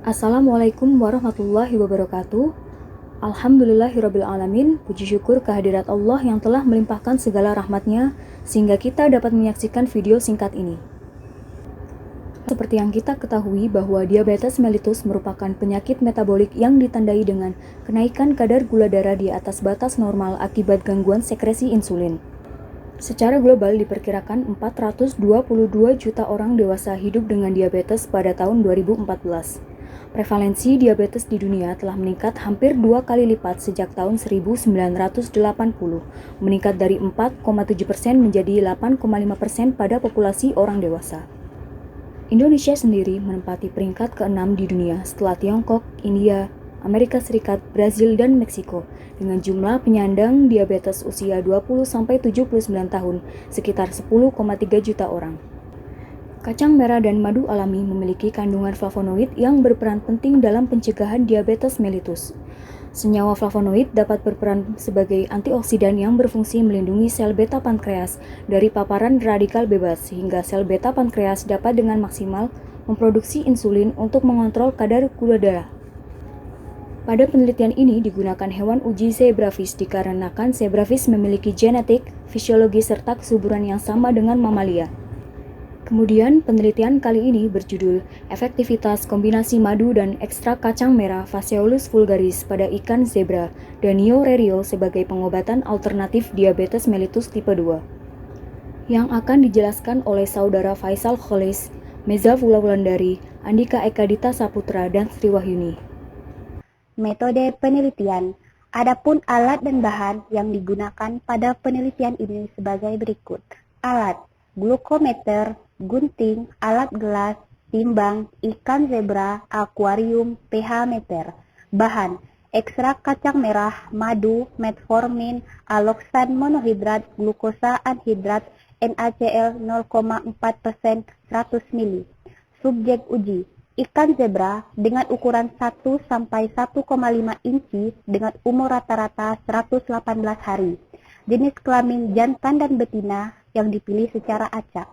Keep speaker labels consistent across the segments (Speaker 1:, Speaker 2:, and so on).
Speaker 1: Assalamualaikum warahmatullahi wabarakatuh. Alhamdulillahirrabbilalamin. Puji syukur kehadirat Allah yang telah melimpahkan segala rahmatnya sehingga kita dapat menyaksikan video singkat ini. Seperti yang kita ketahui bahwa diabetes mellitus merupakan penyakit metabolik yang ditandai dengan kenaikan kadar gula darah di atas batas normal akibat gangguan sekresi insulin. Secara global diperkirakan 422 juta orang dewasa hidup dengan diabetes pada tahun 2014. Prevalensi diabetes di dunia telah meningkat hampir 2 kali lipat sejak tahun 1980, meningkat dari 4,7% menjadi 8,5% pada populasi orang dewasa. Indonesia sendiri menempati peringkat ke-6 di dunia setelah Tiongkok, India, Amerika Serikat, Brazil, dan Meksiko dengan jumlah penyandang diabetes usia 20-79 tahun sekitar 10,3 juta orang. Kacang merah dan madu alami memiliki kandungan flavonoid yang berperan penting dalam pencegahan diabetes mellitus. Senyawa flavonoid dapat berperan sebagai antioksidan yang berfungsi melindungi sel beta pankreas dari paparan radikal bebas sehingga sel beta pankreas dapat dengan maksimal memproduksi insulin untuk mengontrol kadar gula darah. Pada penelitian ini digunakan hewan uji zebrafish dikarenakan zebrafish memiliki genetik, fisiologi, serta kesuburan yang sama dengan mamalia. Kemudian penelitian kali ini berjudul Efektivitas Kombinasi Madu dan Ekstrak Kacang Merah Phaseolus vulgaris pada ikan zebra dan Nio Rerio sebagai pengobatan alternatif diabetes mellitus tipe 2. Yang akan dijelaskan oleh saudara Faisal Kholis, Meza Wulandari, Andika Eka Dita Saputra, dan Sri Wahyuni.
Speaker 2: Metode penelitian. Adapun alat dan bahan yang digunakan pada penelitian ini sebagai berikut. Alat: glukometer, gunting, alat gelas, timbang, ikan zebra, akuarium, pH meter. Bahan: ekstrak kacang merah, madu, metformin, aloksan monohidrat, glukosa anhidrat, NaCl 0,4% 100 ml. Subjek uji: ikan zebra dengan ukuran 1 sampai 1,5 inci dengan umur rata-rata 118 hari. Jenis kelamin jantan dan betina yang dipilih secara acak.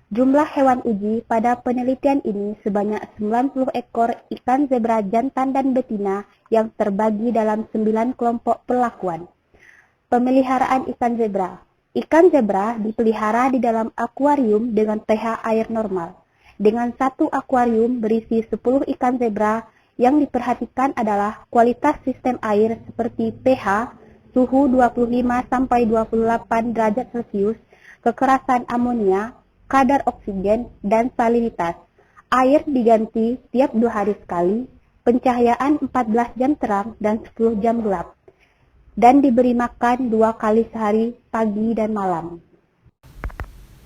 Speaker 2: Jumlah hewan uji pada penelitian ini sebanyak 90 ekor ikan zebra jantan dan betina yang terbagi dalam 9 kelompok perlakuan. Pemeliharaan ikan zebra. Ikan zebra dipelihara di dalam akuarium dengan pH air normal. Dengan satu akuarium berisi 10 ikan zebra, yang diperhatikan adalah kualitas sistem air seperti pH, suhu 25-28 derajat Celcius, kekerasan amonia, kadar oksigen, dan salinitas. Air diganti tiap 2 hari sekali, pencahayaan 14 jam terang dan 10 jam gelap, dan diberi makan 2 kali sehari, pagi dan malam.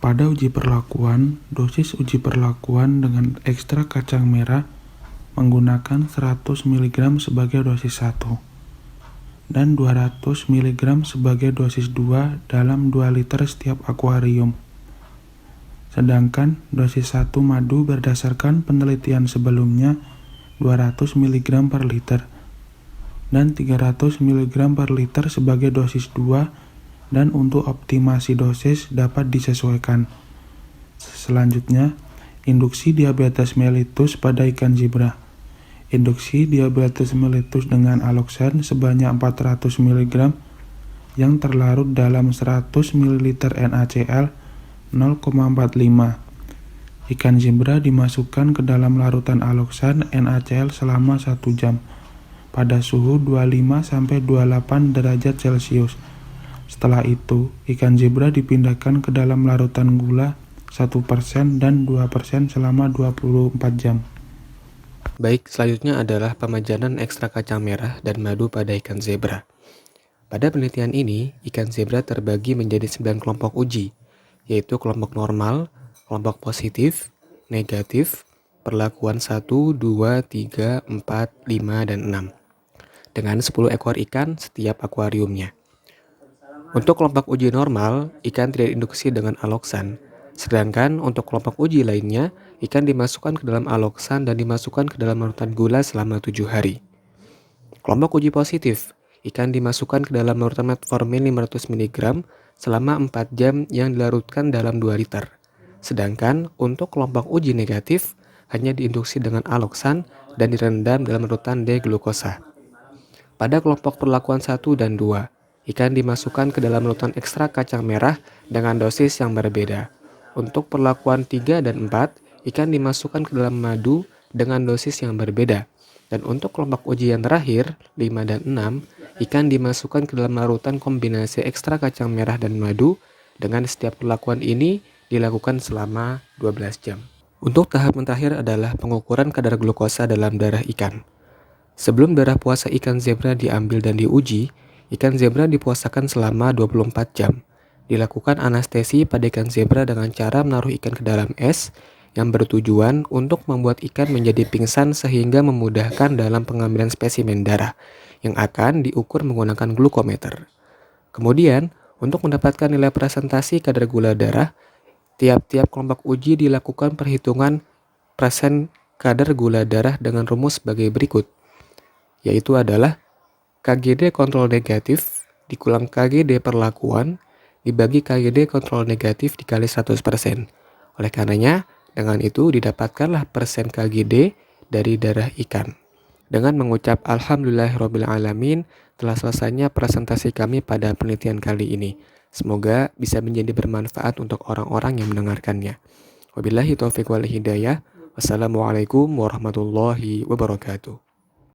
Speaker 3: Pada uji perlakuan, dosis uji perlakuan dengan ekstrak kacang merah menggunakan 100 mg sebagai dosis 1 dan 200 mg sebagai dosis 2 dalam 2 liter setiap akuarium. Sedangkan dosis 1 madu berdasarkan penelitian sebelumnya 200 mg per liter dan 300 mg per liter sebagai dosis 2 dan untuk optimasi dosis dapat disesuaikan. Selanjutnya, induksi diabetes mellitus pada ikan zebra. Induksi diabetes mellitus dengan aloksan sebanyak 400 mg yang terlarut dalam 100 ml NaCl 0,45. Ikan zebra dimasukkan ke dalam larutan aloksan NaCl selama 1 jam pada suhu 25-28 derajat Celcius. Setelah itu, ikan zebra dipindahkan ke dalam larutan gula 1% dan 2% selama 24 jam.
Speaker 4: Baik, selanjutnya adalah pemajanan ekstrak kacang merah dan madu pada ikan zebra. Pada penelitian ini, ikan zebra terbagi menjadi 9 kelompok uji, yaitu kelompok normal, kelompok positif, negatif, perlakuan 1, 2, 3, 4, 5, dan 6, dengan 10 ekor ikan setiap akuariumnya. Untuk kelompok uji normal, ikan tidak diinduksi dengan aloksan, sedangkan untuk kelompok uji lainnya, ikan dimasukkan ke dalam aloksan dan dimasukkan ke dalam larutan gula selama 7 hari. Kelompok uji positif, ikan dimasukkan ke dalam larutan metformin 500 mg selama 4 jam yang dilarutkan dalam 2 liter. Sedangkan untuk kelompok uji negatif, hanya diinduksi dengan aloksan dan direndam dalam larutan D-glukosa. Pada kelompok perlakuan 1 dan 2, ikan dimasukkan ke dalam larutan ekstrak kacang merah dengan dosis yang berbeda. Untuk perlakuan 3 dan 4, ikan dimasukkan ke dalam madu dengan dosis yang berbeda. Dan untuk kelompok uji yang terakhir, 5 dan 6, ikan dimasukkan ke dalam larutan kombinasi ekstrak kacang merah dan madu dengan setiap perlakuan ini dilakukan selama 12 jam. Untuk tahap yang terakhir adalah pengukuran kadar glukosa dalam darah ikan. Sebelum darah puasa ikan zebra diambil dan diuji, ikan zebra dipuasakan selama 24 jam. Dilakukan anestesi pada ikan zebra dengan cara menaruh ikan ke dalam es yang bertujuan untuk membuat ikan menjadi pingsan sehingga memudahkan dalam pengambilan spesimen darah yang akan diukur menggunakan glukometer. Kemudian, untuk mendapatkan nilai presentasi kadar gula darah, tiap-tiap kelompok uji dilakukan perhitungan persen kadar gula darah dengan rumus sebagai berikut, yaitu adalah KGD kontrol negatif dikulang KGD perlakuan dibagi KGD kontrol negatif dikali 100%. Oleh karenanya, dengan itu didapatkanlah persen KGD dari darah ikan. Dengan mengucap Alhamdulillahirrabbilalamin, telah selesainya presentasi kami pada penelitian kali ini. Semoga bisa menjadi bermanfaat untuk orang-orang yang mendengarkannya. Wabillahi taufiq wal hidayah. Wassalamualaikum warahmatullahi wabarakatuh.